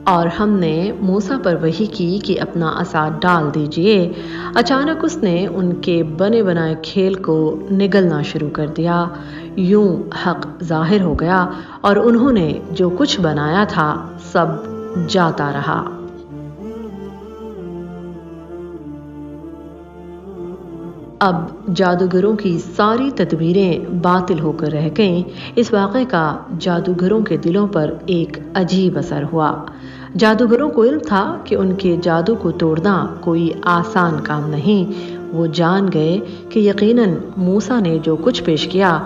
اور ہم نے موسیٰ پر وحی کی کہ اپنا عصا ڈال دیجئے۔ اچانک اس نے ان کے بنے بنائے کھیل کو نگلنا شروع کر دیا۔ یوں حق ظاہر ہو گیا اور انہوں نے جو کچھ بنایا تھا سب جاتا رہا۔ اب جادوگروں کی ساری تدبیریں باطل ہو کر رہ گئیں۔ اس واقعے کا جادوگروں کے دلوں پر ایک عجیب اثر ہوا۔ جادوگروں کو علم تھا کہ ان کے جادو کو توڑنا کوئی آسان کام نہیں۔ وہ جان گئے کہ یقیناً موسیٰ نے جو کچھ پیش کیا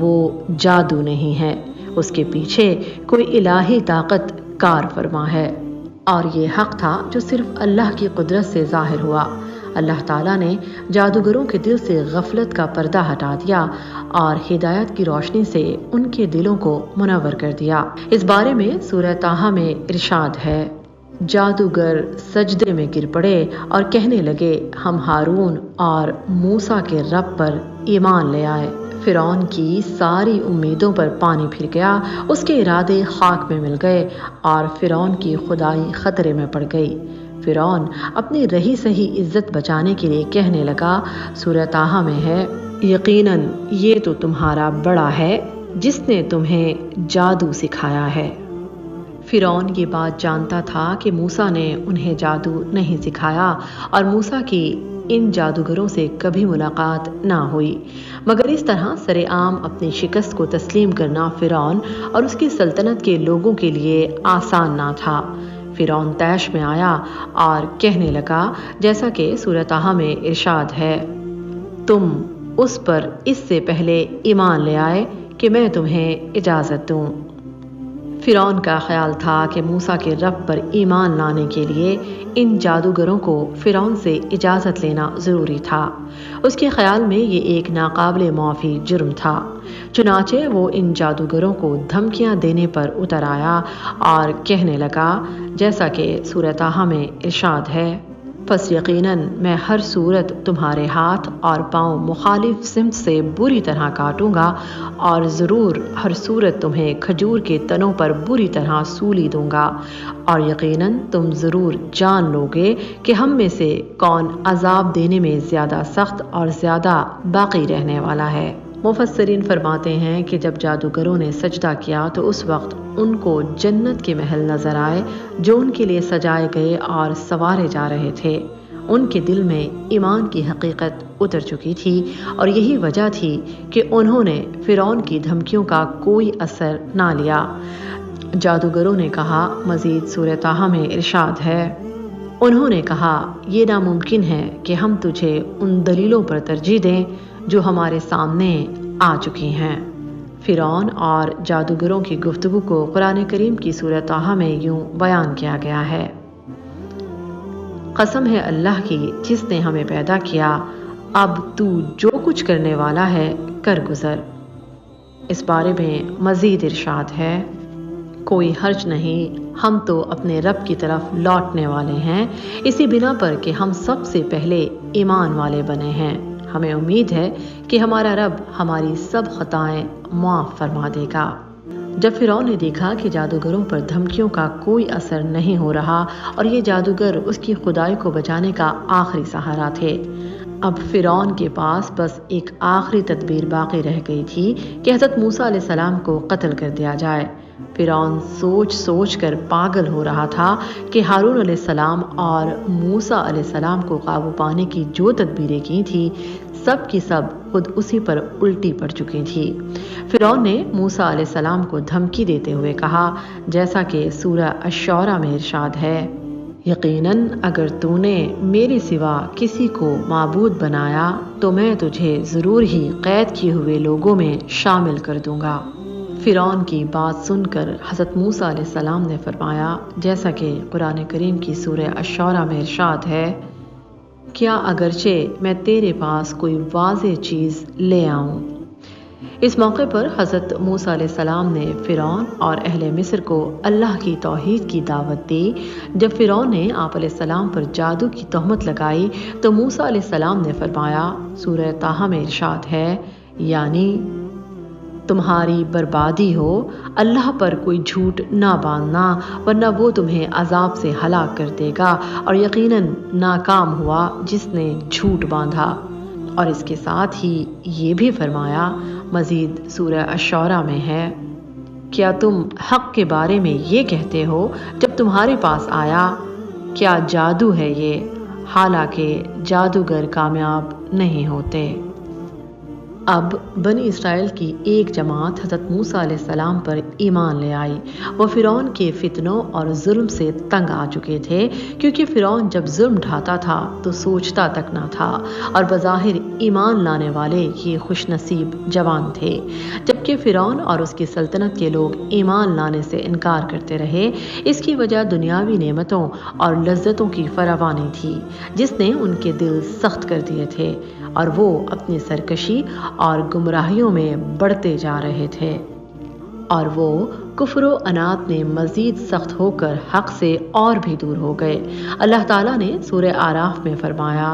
وہ جادو نہیں ہے، اس کے پیچھے کوئی الہی طاقت کار فرما ہے، اور یہ حق تھا جو صرف اللہ کی قدرت سے ظاہر ہوا۔ اللہ تعالیٰ نے جادوگروں کے دل سے غفلت کا پردہ ہٹا دیا اور ہدایت کی روشنی سے ان کے دلوں کو منور کر دیا۔ اس بارے میں سورہ طٰہٰ میں ارشاد ہے، جادوگر سجدے میں گر پڑے اور کہنے لگے ہم ہارون اور موسیٰ کے رب پر ایمان لے آئے۔ فرعون کی ساری امیدوں پر پانی پھر گیا، اس کے ارادے خاک میں مل گئے اور فرعون کی خدائی خطرے میں پڑ گئی۔ فرعون اپنی رہی سہی عزت بچانے کے لیے کہنے لگا، سورہ طٰہٰ میں ہے، یقیناً یہ تو تمہارا بڑا ہے جس نے تمہیں جادو سکھایا ہے۔ فرعون یہ بات جانتا تھا کہ موسیٰ نے انہیں جادو نہیں سکھایا اور موسیٰ کی ان جادوگروں سے کبھی ملاقات نہ ہوئی، مگر اس طرح سر عام اپنی شکست کو تسلیم کرنا فرعون اور اس کی سلطنت کے لوگوں کے لیے آسان نہ تھا۔ فرعون طیش میں آیا اور کہنے لگا، جیسا کہ سورہ طٰہٰ میں ارشاد ہے، تم اس پر اس سے پہلے ایمان لے آئے کہ میں تمہیں اجازت دوں۔ فرعون کا خیال تھا کہ موسیٰ کے رب پر ایمان لانے کے لیے ان جادوگروں کو فرعون سے اجازت لینا ضروری تھا۔ اس کے خیال میں یہ ایک ناقابل معافی جرم تھا، چنانچہ وہ ان جادوگروں کو دھمکیاں دینے پر اتر آیا اور کہنے لگا، جیسا کہ سورہ طٰہٰ میں ارشاد ہے، پس یقیناً میں ہر صورت تمہارے ہاتھ اور پاؤں مخالف سمت سے بری طرح کاٹوں گا، اور ضرور ہر صورت تمہیں کھجور کے تنوں پر بری طرح سولی دوں گا، اور یقیناً تم ضرور جان لوگے کہ ہم میں سے کون عذاب دینے میں زیادہ سخت اور زیادہ باقی رہنے والا ہے۔ مفسرین فرماتے ہیں کہ جب جادوگروں نے سجدہ کیا تو اس وقت ان کو جنت کے محل نظر آئے جو ان کے لیے سجائے گئے اور سنوارے جا رہے تھے۔ ان کے دل میں ایمان کی حقیقت اتر چکی تھی اور یہی وجہ تھی کہ انہوں نے فرعون کی دھمکیوں کا کوئی اثر نہ لیا۔ جادوگروں نے کہا، مزید سورہ طٰہٰ میں ارشاد ہے، انہوں نے کہا یہ ناممکن ہے کہ ہم تجھے ان دلیلوں پر ترجیح دیں جو ہمارے سامنے آ چکی ہیں۔ فرعون اور جادوگروں کی گفتگو کو قرآن کریم کی سورہ طٰہٰ میں یوں بیان کیا گیا ہے، قسم ہے اللہ کی جس نے ہمیں پیدا کیا، اب تو جو کچھ کرنے والا ہے کر گزر۔ اس بارے میں مزید ارشاد ہے، کوئی حرج نہیں، ہم تو اپنے رب کی طرف لوٹنے والے ہیں، اسی بنا پر کہ ہم سب سے پہلے ایمان والے بنے ہیں۔ ہمیں امید ہے کہ ہمارا رب ہماری سب خطائیں معاف فرما دے گا۔ جب فرعون نے دیکھا کہ جادوگروں پر دھمکیوں کا کوئی اثر نہیں ہو رہا اور یہ جادوگر اس کی خدائی کو بچانے کا آخری سہارا تھے، اب فرعون کے پاس بس ایک آخری تدبیر باقی رہ گئی تھی کہ حضرت موسیٰ علیہ السلام کو قتل کر دیا جائے۔ فرعون سوچ سوچ کر پاگل ہو رہا تھا کہ ہارون علیہ السلام اور موسیٰ علیہ السلام کو قابو پانے کی جو تدبیریں کی تھی سب کی سب خود اسی پر الٹی پڑ چکی تھی۔ فرعون نے موسیٰ علیہ السلام کو دھمکی دیتے ہوئے کہا، جیسا کہ سورہ الشعراء میں ارشاد ہے، یقیناً اگر تو نے میرے سوا کسی کو معبود بنایا تو میں تجھے ضرور ہی قید کیے ہوئے لوگوں میں شامل کر دوں گا۔ فرعون کی بات سن کر حضرت موسیٰ علیہ السلام نے فرمایا، جیسا کہ قرآن کریم کی سورہ الشعراء میں ارشاد ہے، کیا اگرچہ میں تیرے پاس کوئی واضح چیز لے آؤں؟ اس موقع پر حضرت موسیٰ علیہ السلام نے فرعون اور اہل مصر کو اللہ کی توحید کی دعوت دی۔ جب فرعون نے آپ علیہ السلام پر جادو کی تہمت لگائی تو موسیٰ علیہ السلام نے فرمایا، سورہ طٰہٰ میں ارشاد ہے، یعنی تمہاری بربادی ہو، اللہ پر کوئی جھوٹ نہ باندھنا ورنہ وہ تمہیں عذاب سے ہلاک کر دے گا، اور یقیناً ناکام ہوا جس نے جھوٹ باندھا۔ اور اس کے ساتھ ہی یہ بھی فرمایا، مزید سورہ الشعراء میں ہے، کیا تم حق کے بارے میں یہ کہتے ہو جب تمہارے پاس آیا، کیا جادو ہے یہ؟ حالانکہ جادوگر کامیاب نہیں ہوتے۔ اب بنی اسرائیل کی ایک جماعت حضرت موسیٰ علیہ السلام پر ایمان لے آئی۔ وہ فرعون کے فتنوں اور ظلم سے تنگ آ چکے تھے، کیونکہ فرعون جب ظلم ڈھاتا تھا تو سوچتا تک نہ تھا، اور بظاہر ایمان لانے والے یہ خوش نصیب جوان تھے، جبکہ فرعون اور اس کی سلطنت کے لوگ ایمان لانے سے انکار کرتے رہے۔ اس کی وجہ دنیاوی نعمتوں اور لذتوں کی فراوانی تھی، جس نے ان کے دل سخت کر دیے تھے، اور وہ اپنی سرکشی اور گمراہیوں میں بڑھتے جا رہے تھے، اور وہ کفر و عناد میں مزید سخت ہو کر حق سے اور بھی دور ہو گئے۔ اللہ تعالیٰ نے سورہ اعراف میں فرمایا،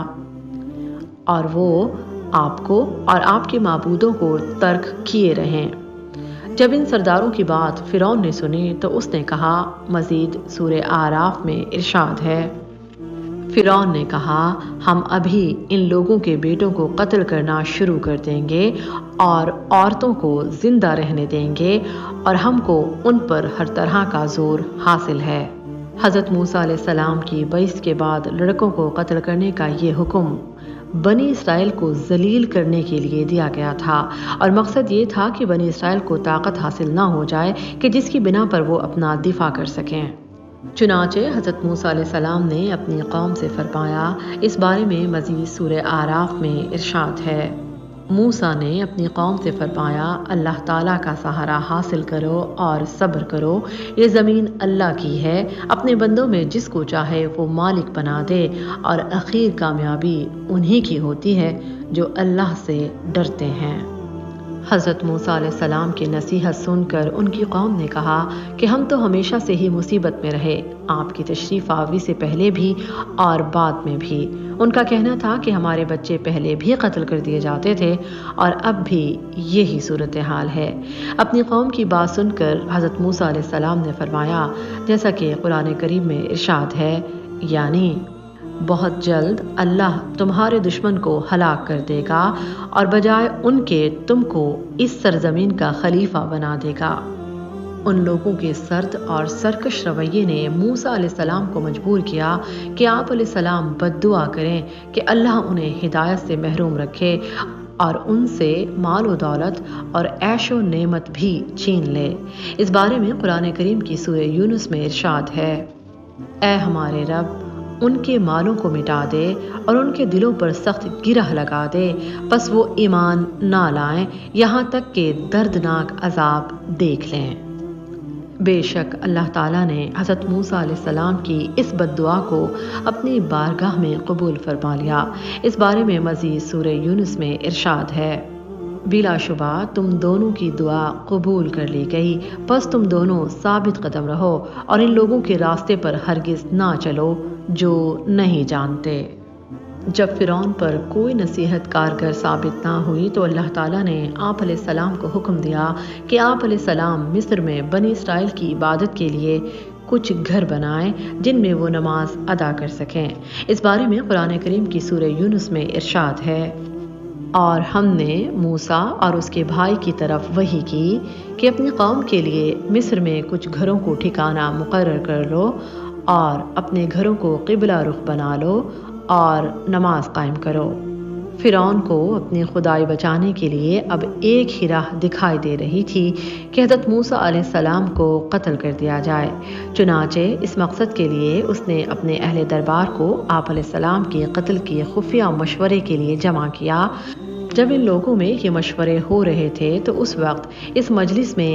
اور وہ آپ کو اور آپ کے معبودوں کو ترک کیے رہیں۔ جب ان سرداروں کی بات فرعون نے سنی تو اس نے کہا، مزید سورہ اعراف میں ارشاد ہے، فرعون نے کہا، ہم ابھی ان لوگوں کے بیٹوں کو قتل کرنا شروع کر دیں گے اور عورتوں کو زندہ رہنے دیں گے، اور ہم کو ان پر ہر طرح کا زور حاصل ہے۔ حضرت موسیٰ علیہ السلام کی بعثت کے بعد لڑکوں کو قتل کرنے کا یہ حکم بنی اسرائیل کو ذلیل کرنے کے لیے دیا گیا تھا، اور مقصد یہ تھا کہ بنی اسرائیل کو طاقت حاصل نہ ہو جائے کہ جس کی بنا پر وہ اپنا دفاع کر سکیں۔ چنانچہ حضرت موسیٰ علیہ السلام نے اپنی قوم سے فرمایا، اس بارے میں مزید سورہ اعراف میں ارشاد ہے، موسیٰ نے اپنی قوم سے فرمایا، اللہ تعالیٰ کا سہارا حاصل کرو اور صبر کرو، یہ زمین اللہ کی ہے، اپنے بندوں میں جس کو چاہے وہ مالک بنا دے، اور اخیر کامیابی انہی کی ہوتی ہے جو اللہ سے ڈرتے ہیں۔ حضرت موسیٰ علیہ السلام کی نصیحت سن کر ان کی قوم نے کہا کہ ہم تو ہمیشہ سے ہی مصیبت میں رہے، آپ کی تشریف آوری سے پہلے بھی اور بعد میں بھی۔ ان کا کہنا تھا کہ ہمارے بچے پہلے بھی قتل کر دیے جاتے تھے، اور اب بھی یہی صورتحال ہے۔ اپنی قوم کی بات سن کر حضرت موسیٰ علیہ السلام نے فرمایا، جیسا کہ قرآن کریم میں ارشاد ہے، یعنی بہت جلد اللہ تمہارے دشمن کو ہلاک کر دے گا، اور بجائے ان کے تم کو اس سرزمین کا خلیفہ بنا دے گا۔ ان لوگوں کے سرد اور سرکش رویے نے موسیٰ علیہ السلام کو مجبور کیا کہ آپ علیہ السلام بد دعا کریں کہ اللہ انہیں ہدایت سے محروم رکھے اور ان سے مال و دولت اور عیش و نعمت بھی چھین لے۔ اس بارے میں قرآن کریم کی سورہ یونس میں ارشاد ہے، اے ہمارے رب، ان کے مالوں کو مٹا دے اور ان کے دلوں پر سخت گرہ لگا دے، پس وہ ایمان نہ لائیں یہاں تک کہ دردناک عذاب دیکھ لیں۔ بے شک اللہ تعالیٰ نے حضرت موسیٰ علیہ السلام کی اس بد دعا کو اپنی بارگاہ میں قبول فرما لیا۔ اس بارے میں مزید سورہ یونس میں ارشاد ہے، بلا شبہ تم دونوں کی دعا قبول کر لی گئی، پس تم دونوں ثابت قدم رہو اور ان لوگوں کے راستے پر ہرگز نہ چلو جو نہیں جانتے۔ جب فرعون پر کوئی نصیحت کارگر ثابت نہ ہوئی تو اللہ تعالیٰ نے آپ علیہ السلام کو حکم دیا کہ آپ علیہ السلام مصر میں بنی اسرائیل کی عبادت کے لیے کچھ گھر بنائیں جن میں وہ نماز ادا کر سکیں۔ اس بارے میں قرآن کریم کی سورہ یونس میں ارشاد ہے، اور ہم نے موسیٰ اور اس کے بھائی کی طرف وحی کی کہ اپنی قوم کے لیے مصر میں کچھ گھروں کو ٹھکانہ مقرر کر لو اور اپنے گھروں کو قبلہ رخ بنا لو اور نماز قائم کرو۔ فرعون کو اپنی خدائی بچانے کے لیے اب ایک ہی راہ دکھائی دے رہی تھی کہ حضرت موسیٰ علیہ السلام کو قتل کر دیا جائے۔ چنانچہ اس مقصد کے لیے اس نے اپنے اہل دربار کو آپ علیہ السلام کے قتل کے خفیہ مشورے کے لیے جمع کیا۔ جب ان لوگوں میں یہ مشورے ہو رہے تھے تو اس وقت اس مجلس میں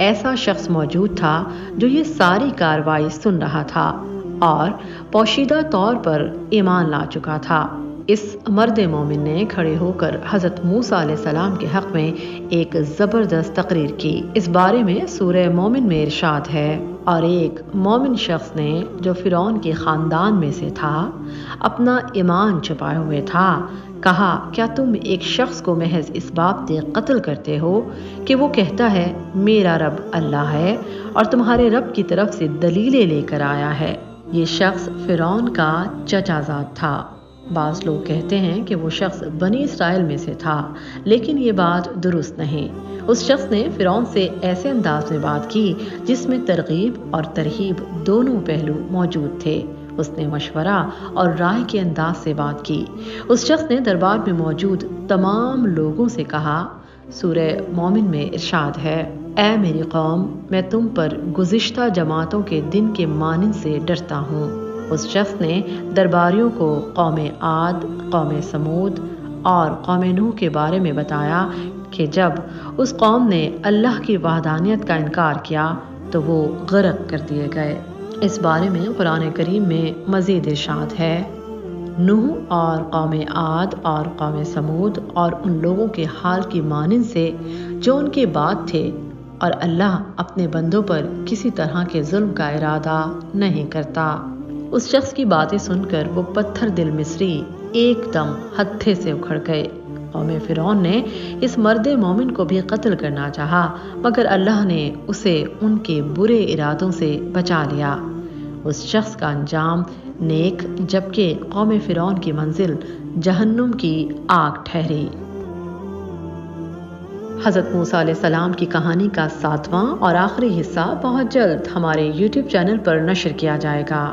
ایسا شخص موجود تھا جو یہ ساری کارروائی سن رہا تھا اور پوشیدہ طور پر ایمان لا چکا تھا۔ اس مرد مومن نے کھڑے ہو کر حضرت موسیٰ علیہ السلام کے حق میں ایک زبردست تقریر کی۔ اس بارے میں سورہ مومن میں ارشاد ہے، اور ایک مومن شخص نے جو فرعون کے خاندان میں سے تھا، اپنا ایمان چھپائے ہوئے تھا، کہا کیا تم ایک شخص کو محض اس بات سے قتل کرتے ہو کہ وہ کہتا ہے میرا رب اللہ ہے اور تمہارے رب کی طرف سے دلیلیں لے کر آیا ہے؟ یہ شخص فرعون کا چچا زاد تھا۔ بعض لوگ کہتے ہیں کہ وہ شخص بنی اسرائیل میں سے تھا، لیکن یہ بات درست نہیں۔ اس شخص نے فرعون سے ایسے انداز میں بات کی جس میں ترغیب اور ترہیب دونوں پہلو موجود تھے۔ اس نے مشورہ اور رائے کے انداز سے بات کی۔ اس شخص نے دربار میں موجود تمام لوگوں سے کہا، سورہ مومن میں ارشاد ہے، اے میری قوم، میں تم پر گزشتہ جماعتوں کے دن کے مانند سے ڈرتا ہوں۔ اس شخص نے درباریوں کو قوم عاد، قوم سمود اور قوم نوح کے بارے میں بتایا کہ جب اس قوم نے اللہ کی وحدانیت کا انکار کیا تو وہ غرق کر دیے گئے۔ اس بارے میں قرآن کریم میں مزید ارشاد ہے، نوح اور قوم عاد اور قوم سمود اور ان لوگوں کے حال کی مانند سے جو ان کے بعد تھے، اور اللہ اپنے بندوں پر کسی طرح کے ظلم کا ارادہ نہیں کرتا۔ اس شخص کی باتیں سن کر وہ پتھر دل مصری ایک دم ہتھے سے اکھڑ گئے۔ قوم فرعون نے اس مرد مومن کو بھی قتل کرنا چاہا، مگر اللہ نے اسے ان کے برے ارادوں سے بچا لیا۔ اس شخص کا انجام نیک، جبکہ قوم فرعون کی منزل جہنم کی آگ ٹھہری۔ حضرت موسیٰ علیہ السلام کی کہانی کا 7واں اور آخری حصہ بہت جلد ہمارے YouTube چینل پر نشر کیا جائے گا۔